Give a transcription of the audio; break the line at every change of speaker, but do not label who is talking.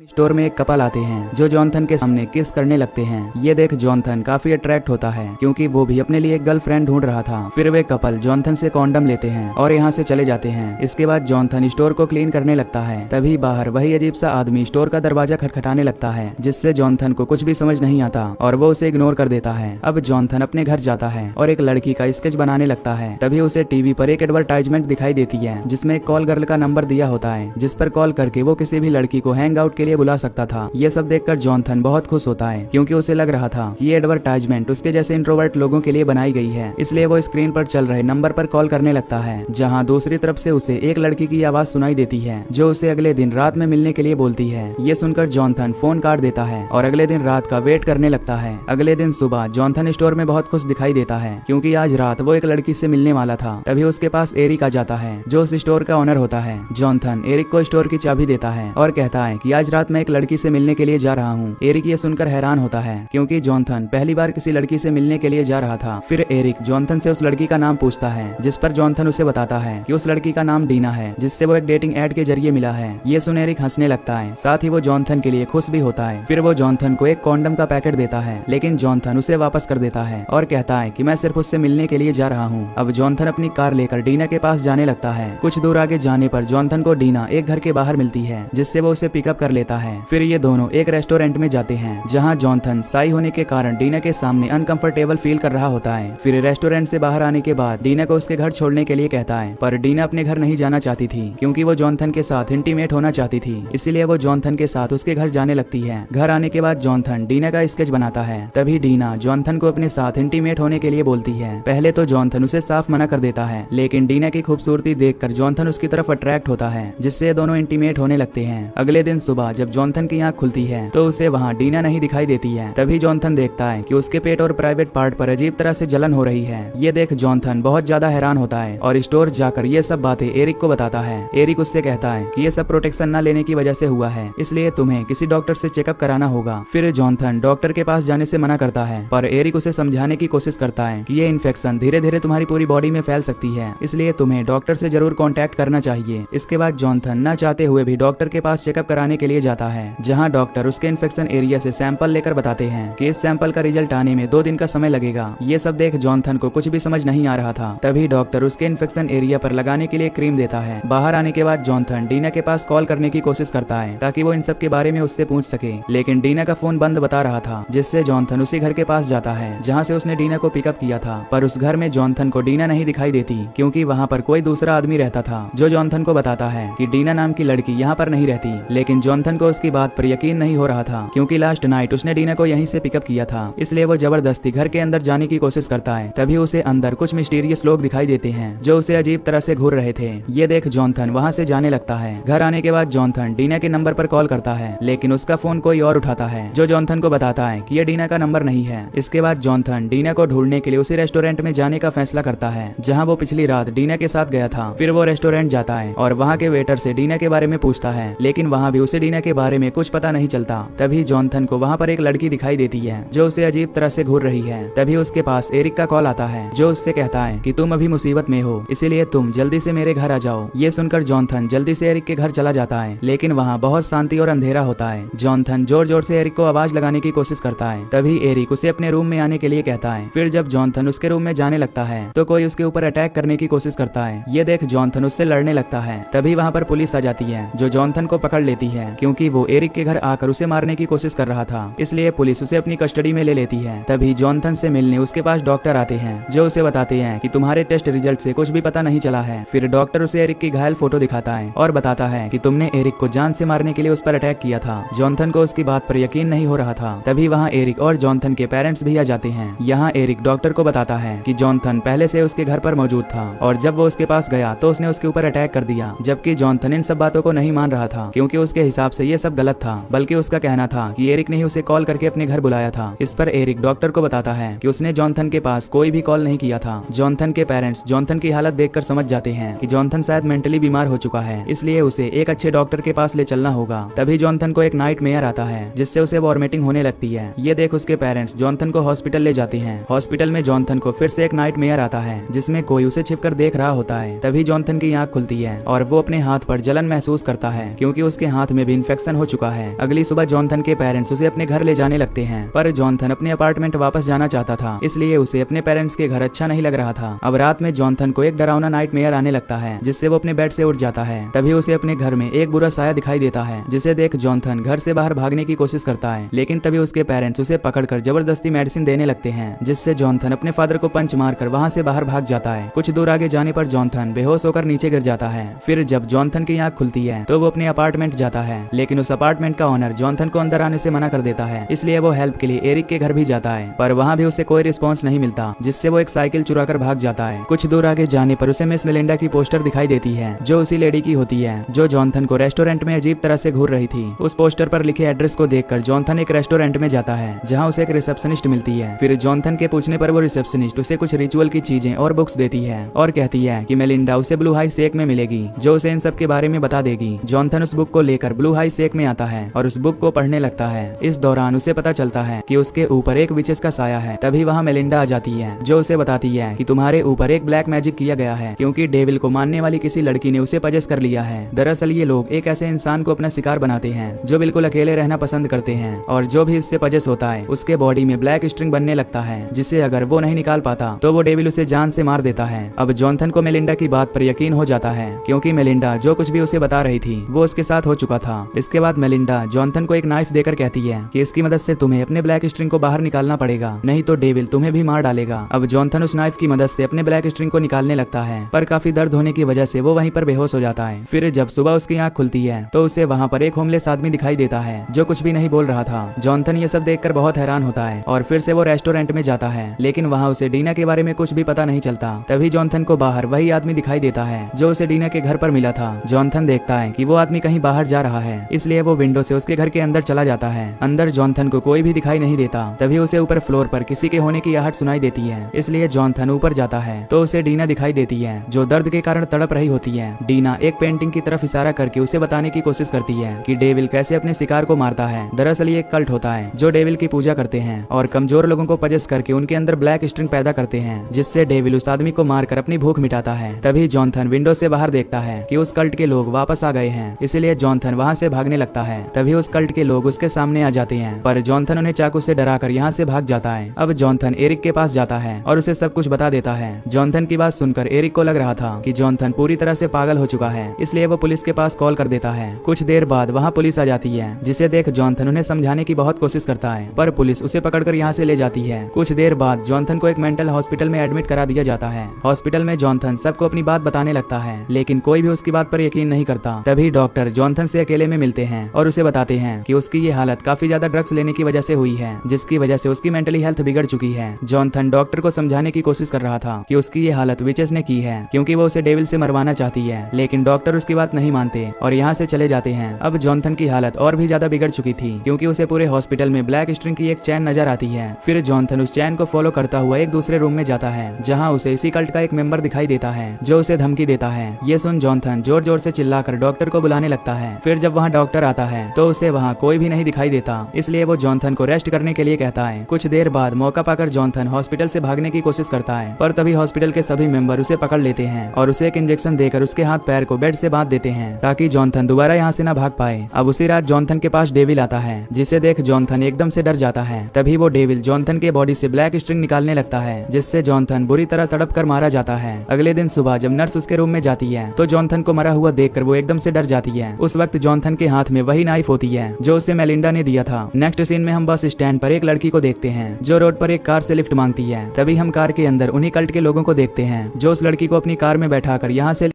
Store में एक couple आते हैं जो जॉनथन के सामने किस करने लगते हैं। ये देख जॉनथन काफी अट्रैक्ट होता है क्योंकि वो भी अपने लिए एक गर्लफ्रेंड ढूंढ रहा था। फिर वे कपल जॉनथन से कॉन्डम लेते हैं और यहाँ से चले जाते हैं। इसके बाद जॉनथन स्टोर को क्लीन करने लगता है। तभी बाहर वही अजीब सा आदमी स्टोर का दरवाजा खटखटाने लगता है, जिससे जॉनथन को कुछ भी समझ नहीं आता और वो उसे इग्नोर कर देता है। अब जॉनथन अपने घर जाता है और एक लड़की का स्केच बनाने लगता है। तभी उसे टीवी पर एक एडवर्टाइजमेंट दिखाई देती है जिसमें एक कॉल गर्ल का नंबर दिया होता है, जिस पर कॉल करके वो किसी भी लड़की को हैंग आउट के लिए बुला सकता था। ये सब देखकर जॉनथन बहुत खुश होता है क्योंकि उसे लग रहा था कि ये एडवर्टाइजमेंट उसके जैसे इंट्रोवर्ट लोगों के लिए बनाई गई है। इसलिए वो स्क्रीन पर चल रहे नंबर पर कॉल करने लगता है, जहां दूसरी तरफ से उसे एक लड़की की आवाज सुनाई देती है जो उसे अगले दिन रात में मिलने के लिए बोलती है। ये सुनकर जॉनथन फोन काट देता है और अगले दिन रात का वेट करने लगता है। अगले दिन सुबह जॉनथन स्टोर में बहुत खुश दिखाई देता है क्योंकि आज रात वो एक लड़की से मिलने वाला था। तभी उसके पास एरिक आ जाता है जो उस स्टोर का ओनर होता है। जॉनथन एरिक को स्टोर की चाबी देता है और कहता है कि आज रात मैं एक लड़की से मिलने के लिए जा रहा हूँ। एरिक ये सुनकर हैरान होता है क्योंकि जॉनथन पहली बार किसी लड़की से मिलने के लिए जा रहा था। फिर एरिक जॉनथन से उस लड़की का नाम पूछता है, जिस पर जॉनथन उसे बताता है कि उस लड़की का नाम डीना है, जिससे वो एक डेटिंग एड के जरिए मिला है। ये सुन एरिक हंसने लगता है, साथ ही वो जॉनथन के लिए खुश भी होता है। फिर वो जॉनथन को एक कॉन्डम का पैकेट देता है, लेकिन जॉनथन उसे वापस कर देता है और कहता है कि मैं सिर्फ उससे मिलने के लिए जा रहा हूँ। अब जॉनथन अपनी कार लेकर डीना के पास जाने लगता है। कुछ दूर आगे जाने पर जॉनथन को डीना एक घर के बाहर मिलती है, जिससे वो उसे पिकअप कर लेता है। फिर ये दोनों एक रेस्टोरेंट में जाते हैं जहां जॉनथन साई होने के कारण डीना के सामने अनकंफर्टेबल फील कर रहा होता है। फिर रेस्टोरेंट से बाहर आने के बाद डीना को उसके घर छोड़ने के लिए कहता है, पर डीना अपने घर नहीं जाना चाहती थी क्योंकि वो जॉनथन के साथ इंटीमेट होना चाहती थी। इसलिए वो जॉनथन के साथ उसके घर जाने लगती है। घर आने के बाद जॉनथन डीना का स्केच बनाता है। तभी डीना जॉनथन को अपने साथ इंटीमेट होने के लिए बोलती है। पहले तो जॉनथन उसे साफ मना कर देता है, लेकिन डीना की खूबसूरती देखकर जॉनथन उसकी तरफ अट्रैक्ट होता है, जिससे दोनों इंटीमेट होने लगते हैं। अगले दिन सुबह जब जॉनथन की आंख खुलती है तो उसे वहाँ डीना नहीं दिखाई देती है। तभी जॉनथन देखता है कि उसके पेट और प्राइवेट पार्ट पर अजीब तरह से जलन हो रही है। ये देख जॉनथन बहुत ज्यादा हैरान होता है और स्टोर जाकर ये सब बातें एरिक को बताता है। एरिक उससे कहता है कि ये सब प्रोटेक्शन न लेने की वजह से हुआ है, इसलिए तुम्हें किसी डॉक्टर से चेकअप कराना होगा। फिर जॉनथन डॉक्टर के पास जाने से मना करता है, पर एरिक उसे समझाने की कोशिश करता है कि ये इन्फेक्शन धीरे धीरे तुम्हारी पूरी बॉडी में फैल सकती है, इसलिए तुम्हें डॉक्टर से जरूर कॉन्टेक्ट करना चाहिए। इसके बाद जॉनथन न चाहते हुए भी डॉक्टर के पास चेकअप कराने के लिए जाता है, जहाँ डॉक्टर उसके इन्फेक्शन एरिया से सैंपल लेकर बताते हैं कि इस सैंपल का रिजल्ट आने में 2 दिन का समय लगेगा। ये सब देख जॉनथन को कुछ भी समझ नहीं आ रहा था। तभी डॉक्टर उसके इन्फेक्शन एरिया पर लगाने के लिए क्रीम देता है। बाहर आने के बाद जॉनथन डीना के पास कॉल करने की कोशिश करता है ताकि वो इन सब के बारे में उससे पूछ सके, लेकिन डीना का फोन बंद बता रहा था, जिससे जॉनथन उसी घर के पास जाता है जहाँ से उसने डीना को पिकअप किया था। पर उस घर में जॉनथन को डीना नहीं दिखाई देती क्योंकि वहाँ पर कोई दूसरा आदमी रहता था जो जॉनथन को बताता है कि डीना नाम की लड़की यहाँ पर नहीं रहती। लेकिन जॉनथन को उसकी बात पर यकीन नहीं हो रहा था क्योंकि लास्ट नाइट उसने डीना को यहीं से पिकअप किया था, इसलिए वो जबरदस्ती घर के अंदर जाने की कोशिश करता है। तभी उसे अंदर कुछ मिस्टीरियस लोग दिखाई देते हैं जो उसे अजीब तरह से घूर रहे थे। ये देख जॉनथन वहाँ से जाने लगता है। घर आने के बाद जॉनथन डीना के नंबर पर कॉल करता है, लेकिन उसका फोन कोई और उठाता है जो जॉनथन को बताता है कि ये डीना का नंबर नहीं है। इसके बाद जॉनथन डीना को ढूंढने के लिए उसी रेस्टोरेंट में जाने का फैसला करता है जहाँ वो पिछली रात डीना के साथ गया था। फिर वो रेस्टोरेंट जाता है और वहाँ के वेटर से डीना के बारे में पूछता है, लेकिन वहाँ भी उसे डीना के बारे में कुछ पता नहीं चलता। तभी जॉनथन को वहाँ पर एक लड़की दिखाई देती है जो उसे अजीब तरह से घूर रही है। तभी उसके पास एरिक का कॉल आता है जो उससे कहता है कि तुम अभी मुसीबत में हो, इसीलिए तुम जल्दी से मेरे घर आ जाओ। ये सुनकर जॉनथन जल्दी से एरिक के घर चला जाता है, लेकिन वहाँ बहुत शांति और अंधेरा होता है। जॉनथन जोर जोर से एरिक को आवाज लगाने की कोशिश करता है। तभी एरिक उसे अपने रूम में आने के लिए कहता है। फिर जब जॉनथन उसके रूम में जाने लगता है तो कोई उसके ऊपर अटैक करने की कोशिश करता है। ये देख जॉनथन उससे लड़ने लगता है। तभी वहाँ पर पुलिस आ जाती है जो जॉनथन को पकड़ लेती है क्योंकि वो एरिक के घर आकर उसे मारने की कोशिश कर रहा था, इसलिए पुलिस उसे अपनी कस्टडी में ले लेती है। तभी जॉनथन से मिलने उसके पास डॉक्टर आते हैं जो उसे बताते हैं कि तुम्हारे टेस्ट रिजल्ट से कुछ भी पता नहीं चला है। फिर डॉक्टर उसे एरिक की घायल फोटो दिखाता है और बताता है कि तुमने एरिक को जान से मारने के लिए उस पर अटैक किया था। जॉनथन को उसकी बात पर यकीन नहीं हो रहा था। तभी वहाँ एरिक और जॉनथन के पेरेंट्स भी आ जाते हैं। यहाँ एरिक डॉक्टर को बताता है कि जॉनथन पहले से उसके घर पर मौजूद था और जब वो उसके पास गया तो उसने उसके ऊपर अटैक कर दिया, जबकि जॉनथन इन सब बातों को नहीं मान रहा था क्योंकि उसके हिसाब से ये सब गलत था, बल्कि उसका कहना था कि एरिक ने ही उसे कॉल करके अपने घर बुलाया था। इस पर एरिक डॉक्टर को बताता है कि उसने जॉनथन के पास कोई भी कॉल नहीं किया था। जॉनथन के पेरेंट्स जॉनथन की हालत देखकर समझ जाते हैं कि जॉनथन शायद मेंटली बीमार हो चुका है, इसलिए उसे एक अच्छे डॉक्टर के पास ले चलना होगा। तभी जॉनथन को एक नाइट मेयर आता है जिससे उसे वॉमिटिंग होने लगती है। ये देख उसके पेरेंट्स जॉनथन को हॉस्पिटल ले जाते हैं। हॉस्पिटल में जॉनथन को फिर से एक नाइट मेयर आता है जिसमें कोई उसे छिपकर देख रहा होता है। तभी जॉनथन की आंख खुलती है और वो अपने हाथ पर जलन महसूस करता है क्योंकि उसके हाथ में भी इन्फेक्शन हो चुका है। अगली सुबह जॉनथन के पेरेंट्स उसे अपने घर ले जाने लगते हैं, पर जॉनथन अपने अपार्टमेंट वापस जाना चाहता था, इसलिए उसे अपने पेरेंट्स के घर अच्छा नहीं लग रहा था। अब रात में जॉनथन को एक डरावना नाइटमेयर आने लगता है, जिससे वो अपने बेड से उठ जाता है। तभी उसे अपने घर में एक बुरा साया दिखाई देता है, जिसे देख जॉनथन घर से बाहर भागने की कोशिश करता है, लेकिन तभी उसके पेरेंट्स उसे पकड़कर जबरदस्ती मेडिसिन देने लगते हैं, जिससे जॉनथन अपने फादर को पंच मारकर वहां से बाहर भाग जाता है। कुछ दूर आगे जाने पर जॉनथन बेहोश होकर नीचे गिर जाता है। फिर जब जॉनथन की आंख खुलती है तो वो अपने अपार्टमेंट जाता है, लेकिन उस अपार्टमेंट का ओनर जॉनथन को अंदर आने से मना कर देता है, इसलिए वो हेल्प के लिए एरिक के घर भी जाता है, पर वहाँ भी उसे कोई रिस्पॉन्स नहीं मिलता, जिससे वो एक साइकिल चुरा कर भाग जाता है। कुछ दूर आगे जाने पर उसे मिस मेलिंडा की पोस्टर दिखाई देती है, जो उसी लेडी की होती है जो जॉनथन को रेस्टोरेंट में अजीब तरह से घूर रही थी। उस पोस्टर पर लिखे एड्रेस को देखकर जॉनथन एक रेस्टोरेंट में जाता है, जहाँ उसे एक रिसेप्शनिस्ट मिलती है। फिर जॉनथन के पूछने पर वो रिसेप्शनिस्ट उसे कुछ रिचुअल की चीजें और बुक्स देती है और कहती है कि मेलिंडा उसे ब्लू हाई सेक में मिलेगी, जो उसे इन सब के बारे में बता देगी। जॉनथन उस बुक को लेकर ब्लू हाई सेक में आता है और उस बुक को पढ़ने लगता है। इस दौरान उसे पता चलता है कि उसके ऊपर एक विचेस का साया है। तभी वहाँ मेलिंडा आ जाती है, जो उसे बताती है कि तुम्हारे ऊपर एक ब्लैक मैजिक किया गया है, क्योंकि डेविल को मानने वाली किसी लड़की ने उसे पजेस कर लिया है। दरअसल ये लोग एक ऐसे इंसान को अपना शिकार बनाते हैं जो बिल्कुल अकेले रहना पसंद करते हैं, और जो भी इससे पजेस होता है उसके बॉडी में ब्लैक स्ट्रिंग बनने लगता है, जिसे अगर वो नहीं निकाल पाता तो वो डेविल उसे जान से मार देता है। अब जॉनथन को मेलिंडा की बात पर यकीन हो जाता है, क्योंकि मेलिंडा जो कुछ भी उसे बता रही थी वो उसके साथ हो चुका था। इसके बाद मेलिंडा जॉनथन को एक नाइफ देकर कहती है कि इसकी मदद से तुम्हें अपने ब्लैक स्ट्रिंग को बाहर निकालना पड़ेगा, नहीं तो डेविल तुम्हें भी मार डालेगा। अब जॉनथन उस नाइफ की मदद से अपने ब्लैक स्ट्रिंग को निकालने लगता है, पर काफी दर्द होने की वजह से वो वहीं पर बेहोश हो जाता है। फिर जब सुबह उसकी आंख खुलती है तो उसे वहाँ पर एक होमलेस आदमी दिखाई देता है, जो कुछ भी नहीं बोल रहा था। जॉनथन ये सब देखकर बहुत हैरान होता है और फिर से वो रेस्टोरेंट में जाता है, लेकिन वहाँ उसे डीना के बारे में कुछ भी पता नहीं चलता। तभी जॉनथन को बाहर वही आदमी दिखाई देता है जो उसे डीना के घर पर मिला था। जॉनथन देखता है कि वो आदमी कहीं बाहर जा रहा है, इसलिए वो विंडो से उसके घर के अंदर चला जाता है। अंदर जॉनथन को कोई भी दिखाई नहीं देता। तभी उसे ऊपर फ्लोर पर किसी के होने की आहट सुनाई देती है, इसलिए जॉनथन ऊपर जाता है तो उसे डीना दिखाई देती है, जो दर्द के कारण तड़प रही होती है। डीना एक पेंटिंग की तरफ इशारा करके उसे बताने की कोशिश करती है कि डेविल कैसे अपने शिकार को मारता है। दरअसल ये एक कल्ट होता है जो डेविल की पूजा करते हैं और कमजोर लोगों को पजेस करके उनके अंदर ब्लैक स्ट्रिंग पैदा करते हैं, जिससे डेविल उस आदमी को मारकर अपनी भूख मिटाता है। तभी जॉनथन विंडो से बाहर देखता है कि उस कल्ट के लोग वापस आ गए हैं, इसलिए जॉनथन वहाँ से भागने लगता है। तभी उस कल्ट के लोग उसके सामने आ जाते हैं, पर जॉनथन उन्हें चाकू से डराकर यहाँ से भाग जाता है। अब जॉनथन एरिक के पास जाता है और उसे सब कुछ बता देता है। जॉनथन की बात सुनकर एरिक को लग रहा था कि जॉनथन पूरी तरह से पागल हो चुका है, इसलिए वो पुलिस के पास कॉल कर देता है। कुछ देर बाद वहाँ पुलिस आ जाती है, जिसे देख जॉनथन उन्हें समझाने की बहुत कोशिश करता है, पर पुलिस उसे पकड़कर यहाँ से ले जाती है। कुछ देर बाद जॉनथन को एक मेंटल हॉस्पिटल में एडमिट करा दिया जाता है। हॉस्पिटल में जॉनथन सबको अपनी बात बताने लगता है, लेकिन कोई भी उसकी बात पर यकीन नहीं करता। तभी डॉक्टर जॉनथन से अकेले में मिलते हैं और उसे बताते हैं कि उसकी ये हालत काफी ज्यादा ड्रग्स लेने की वजह से हुई है, जिसकी वजह से उसकी मेंटली हेल्थ बिगड़ चुकी है। जॉनथन डॉक्टर को समझाने की कोशिश कर रहा था कि उसकी ये हालत विचेस ने की है, क्योंकि वो उसे डेविल से मरवाना चाहती है, लेकिन डॉक्टर उसकी बात नहीं मानते और यहाँ से चले जाते हैं। अब जॉनथन की हालत और भी ज्यादा बिगड़ चुकी थी, क्योंकि उसे पूरे हॉस्पिटल में ब्लैक स्ट्रिंग की एक चैन नजर आती है। फिर जॉनथन उस चैन को फॉलो करता हुआ एक दूसरे रूम में जाता है, जहाँ उसे इसी कल्ट का एक मेंबर दिखाई देता है, जो उसे धमकी देता है। ये सुन जॉनथन जोर जोर से चिल्लाकर डॉक्टर को बुलाने लगता है। फिर जब वहाँ डॉक्टर आता है तो उसे वहाँ कोई भी नहीं दिखाई देता, इसलिए वो जॉनथन को रेस्ट करने के लिए कहता है। कुछ देर बाद मौका पाकर जॉनथन हॉस्पिटल से भागने की कोशिश करता है, पर तभी हॉस्पिटल के सभी मेंबर उसे पकड़ लेते हैं और उसे एक इंजेक्शन देकर उसके हाथ पैर को बेड से बांध देते हैं, ताकि जॉनथन दोबारा यहाँ से न भाग पाए। अब उसी रात जॉनथन के पास डेविल आता है, जिसे देख जॉनथन एकदम से डर जाता है। तभी वो डेविल जॉनथन के बॉडी से ब्लैक स्ट्रिंग निकालने लगता है, जिससे जॉनथन बुरी तरह तड़प कर मारा जाता है। अगले दिन सुबह जब नर्स उसके रूम में जाती है तो जॉनथन को मरा हुआ देखकर वो एकदम से डर जाती है। उस वक्त जॉनथन के हाथ में वही नाइफ होती है जो उसे मेलिंडा ने दिया था। नेक्स्ट सीन में हम बस स्टैंड पर एक लड़की को देखते हैं जो रोड पर एक कार से लिफ्ट मांगती है। तभी हम कार के अंदर उन्हीं कल्ट के लोगों को देखते हैं जो उस लड़की को अपनी कार में बैठाकर यहाँ से